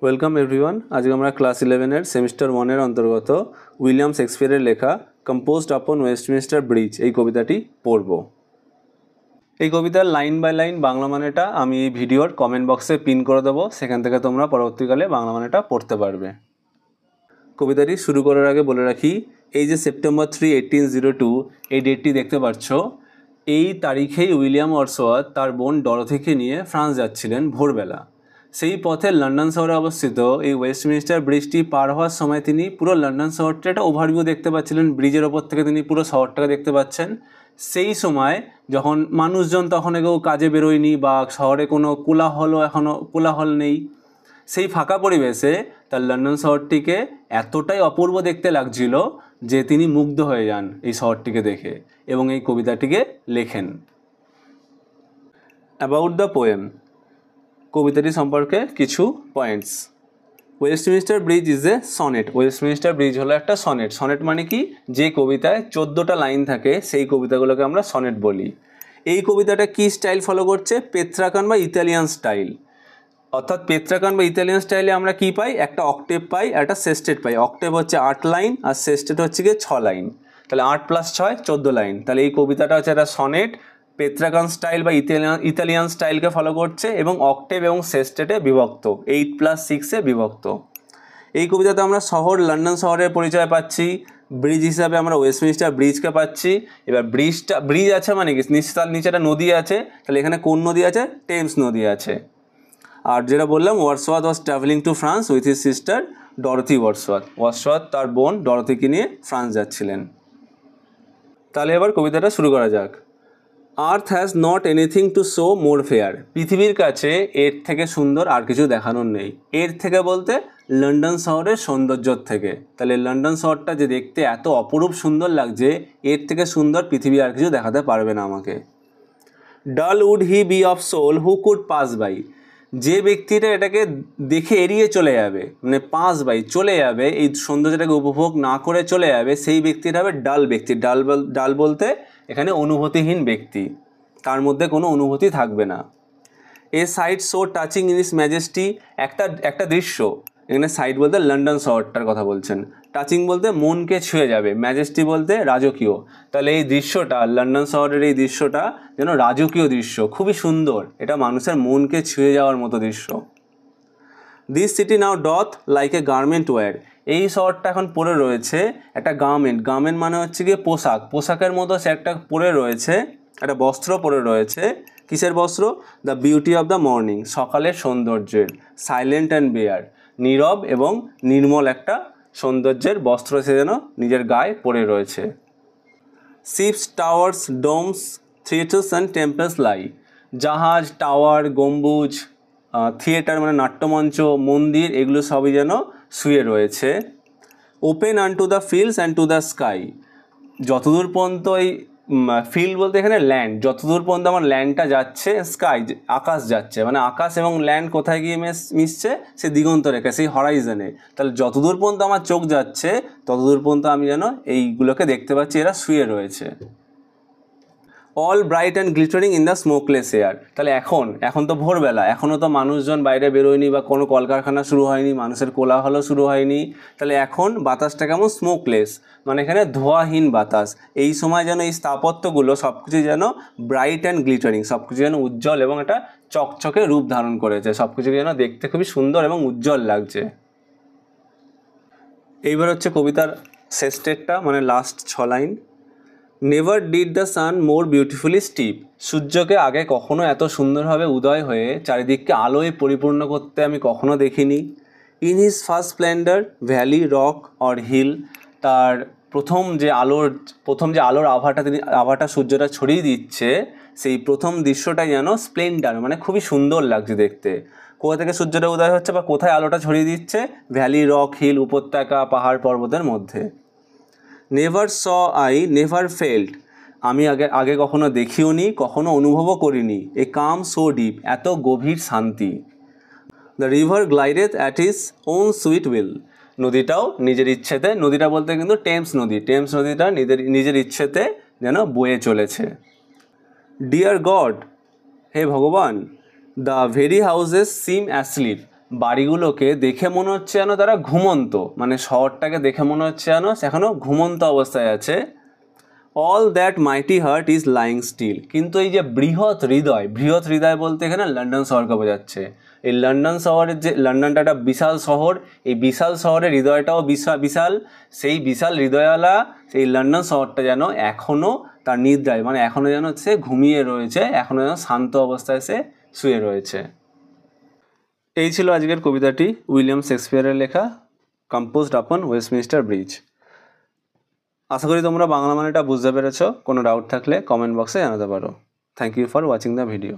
Welcome everyone. আজকে আমরা class 11 semester 1 অন্তর্গত উইলিয়াম শেক্সপিয়ারের লেখা কম্পোজড আপন ওয়েস্টমিনস্টার ব্রিজ এই কবিতাটি পড়ব। এই কবিতার লাইন বাই লাইন বাংলা মানেটা আমি এই ভিডিওর কমেন্ট বক্সে পিন করে দেবো, সেখান থেকে তোমরা পরবর্তীকালে বাংলা মানেটা পড়তে পারবে। কবিতাটি শুরু করার আগে বলে রাখি, এই যে সেপ্টেম্বর 3, 1802 এই ডেটটি দেখতে পাচ্ছ, এই তারিখেই উইলিয়াম ওয়ার্ডসওয়ার্থ তার বোন ডরোথিকে নিয়ে ফ্রান্স যাচ্ছিলেন ভোরবেলা। সেই পথে লন্ডন শহরে অবস্থিত এই ওয়েস্টমিনস্টার ব্রিজটি পার হওয়ার সময় তিনি পুরো লন্ডন শহরটা একটা ওভারভিউ দেখতে পাচ্ছিলেন। ব্রিজের ওপর থেকে তিনি পুরো শহরটাকে দেখতে পাচ্ছেন। সেই সময় যখন মানুষজন তখন কেউ কাজে বেরোয়নি বা শহরে কোনো কোলাহল নেই, সেই ফাঁকা পরিবেশে তার লন্ডন শহরটিকে এতটাই অপূর্ব দেখতে লাগছিল যে তিনি মুগ্ধ হয়ে যান এই শহরটিকে দেখে এবং এই কবিতাটিকে লেখেন। অ্যাবাউট দ্য পোয়েম, কবিতাটি সম্পর্কে কিছু points. Westminster bridge is a sonnet. Westminster bridge হলো একটা সনেট। সনেট মানে কি? যে কবিতায় 14টা লাইন থাকে সেই কবিতাগুলোকে আমরা সনেট বলি। এই কবিতাটা কি স্টাইল ফলো করছে? পেত্রাকান বা ইতালিয়ান স্টাইল। অর্থাৎ পেত্রাকান বা ইতালিয়ান স্টাইলে আমরা কি পাই? একটা অক্টেভ পাই, একটা সেস্টেট পাই। অক্টেভ হচ্ছে 8 লাইন আর সেস্টেট হচ্ছে গিয়ে 6 লাইন। তাহলে 8 + 6 14 লাইন। তাহলে এই কবিতাটা হচ্ছে একটা সনেট, পেত্রাকান স্টাইল বা ইতালিয়ান স্টাইলকে ফলো করছে এবং অক্টেভ এবং সেস্টেটে বিভক্ত, 8 + 6-এ বিভক্ত। এই কবিতাতে আমরা শহর লন্ডন শহরের পরিচয় পাচ্ছি, ব্রিজ হিসাবে আমরা ওয়েস্টমিনস্টার ব্রিজকে পাচ্ছি। এবার ব্রিজ আছে মানে কি? তার নিচে একটা নদী আছে। তাহলে এখানে কোন নদী আছে? টেমস নদী আছে। আর যেটা বললাম, Wordsworth was travelling to France with his sister Dorothy Wordsworth. Wordsworth তার বোন ডরোথিকে নিয়ে ফ্রান্স যাচ্ছিলেন। তাহলে এবার কবিতাটা শুরু করা যাক। আর্থ has not anything to show more fair. পৃথিবীর কাছে এর থেকে সুন্দর আর কিছু দেখানোর নেই। এর থেকে বলতে লন্ডন শহরের সৌন্দর্যর থেকে। তাহলে লন্ডন শহরটা যে দেখতে এত অপরূপ সুন্দর লাগছে, এর থেকে সুন্দর পৃথিবী আর কিছু দেখাতে পারবে না আমাকে। Dull would he be of soul who could pass by. যে ব্যক্তিটা এটাকে দেখে এড়িয়ে চলে যাবে, মানে পাস বাই চলে যাবে, এই সৌন্দর্যটাকে উপভোগ না করে চলে যাবে, সেই ব্যক্তিটা হবে ডাল ব্যক্তি। ডাল বলতে এখানে অনুভূতিহীন ব্যক্তি, তার মধ্যে কোনো অনুভূতি থাকবে না। A sight so touching in its majesty. একটা দৃশ্য, এখানে সাইট বলতে লন্ডন শহরটার কথা বলছেন, টাচিং বলতে মনকে ছুঁয়ে যাবে, ম্যাজেস্টি বলতে রাজকীয়। তাহলে এই দৃশ্যটা, লন্ডন শহরের এই দৃশ্যটা যেন রাজকীয় দৃশ্য, খুবই সুন্দর, এটা মানুষের মনকে ছুঁয়ে যাওয়ার মতো দৃশ্য। This city now doth like a garment wear. এই শহরটা এখন পরে রয়েছে একটা গার্মেন্ট মানে হচ্ছে গিয়ে পোশাকের মতো সে একটা পরে রয়েছে, একটা বস্ত্র পরে রয়েছে। কিসের বস্ত্র? The beauty of the morning, সকালের সৌন্দর্যের। সাইলেন্ট অ্যান্ড বেয়ার, নীরব এবং নির্মল একটা সৌন্দর্যের বস্ত্র সে যেন নিজের গায়ে পরে রয়েছে। Ships, towers, domes, theatres and temples lie. জাহাজ, টাওয়ার, গম্বুজ, থিয়েটার মানে নাট্যমঞ্চ, মন্দির, এগুলো সবই যেন শুয়ে রয়েছে। Open unto the fields and to the sky. যতদূর পর্যন্ত এই ফিল্ড বলতে এখানে ল্যান্ড, যতদূর পর্যন্ত আমার ল্যান্ডটা যাচ্ছে, স্কাই আকাশ যাচ্ছে, মানে আকাশ এবং ল্যান্ড কোথায় গিয়ে মিশছে? সে দিগন্ত রেখা, সেই হরাইজনে। তাহলে যতদূর পর্যন্ত আমার চোখ যাচ্ছে ততদূর পর্যন্ত আমি যেন এইগুলোকে দেখতে পাচ্ছি, এরা শুয়ে রয়েছে। All bright and glittering in the smokeless air. তাহলে এখন তো ভোরবেলা, এখনও তো মানুষজন বাইরে বেরোয়নি বা কোনো কলকারখানা শুরু হয়নি, মানুষের কোলাহলও শুরু হয়নি। তাহলে এখন বাতাসটা কেমন? স্মোকলেস, মানে এখানে ধোঁয়াহীন বাতাস। এই সময় যেন এই স্থাপত্যগুলো সব কিছু যেন ব্রাইট অ্যান্ড গ্লিটারিং, সব কিছু যেন উজ্জ্বল এবং একটা চকচকে রূপ ধারণ করেছে, সব কিছু যেন দেখতে খুবই সুন্দর এবং উজ্জ্বল লাগছে। এইবার হচ্ছে কবিতার শেষ স্টেটটা, মানে last 6 line. Never did the sun more beautifully steep. সূর্যকে আগে কখনো এত সুন্দরভাবে উদয় হয়ে চারিদিককে আলোয় পরিপূর্ণ করতে আমি কখনো দেখিনি। In his first splendour valley, rock or hill. তার প্রথম যে আলোর আভাটা সূর্যটা ছড়িয়ে দিচ্ছে, সেই প্রথম দৃশ্যটাই যেন স্প্লেন্ডার, মানে খুবই সুন্দর লাগছে দেখতে। কোথা থেকে সূর্যটা উদয় হচ্ছে বা কোথায় আলোটা ছড়িয়ে দিচ্ছে? ভ্যালি, রক, হিল, উপত্যকা, পাহাড় পর্বতের মধ্যে। Never saw I, never felt. আমি আগে কখনো দেখিও নি, কখনো অনুভবও করিনি। এ কাম সো ডিপ, এত গভীর শান্তি। The river glideth at his own sweet will. নদীটাও নিজের ইচ্ছেতে, নদীটা বলতে কিন্তু টেমস নদীটা নিজের ইচ্ছেতে যেন বয়ে চলেছে। ডিয়ার গড, হে ভগবান, the very houses seem asleep. বাড়িগুলোকে দেখে মনে হচ্ছে যেন তারা ঘুমন্ত, মানে শহরটাকে দেখে মনে হচ্ছে যেন এখনো ঘুমন্ত অবস্থায় আছে। All that mighty heart is lying still, কিন্তু এই যে বৃহৎ হৃদয় বলতে এখানে লন্ডন শহরকে বোঝাচ্ছে। এই লন্ডন শহরের যে, লন্ডনটা একটা বিশাল শহর, এই বিশাল শহরের হৃদয়টাও বিশাল, সেই বিশাল হৃদয়ওয়ালা সেই লন্ডন শহরটা যেন এখনও তার নিদ্রায়, মানে এখনও যেন সে ঘুমিয়ে রয়েছে, এখনও যেন শান্ত অবস্থায় সে শুয়ে রয়েছে। এই ছিল আজকের কবিতাটি, উইলিয়াম শেক্সপিয়ারের লেখা, কম্পোজড আপন ওয়েস্টমিনিস্টার ব্রিজ। আশা করি তোমরা বাংলা মানেটা বুঝতে পেরেছো। কোনো ডাউট থাকলে কমেন্ট বক্সে জানাতে পারো। Thank you for watching the video.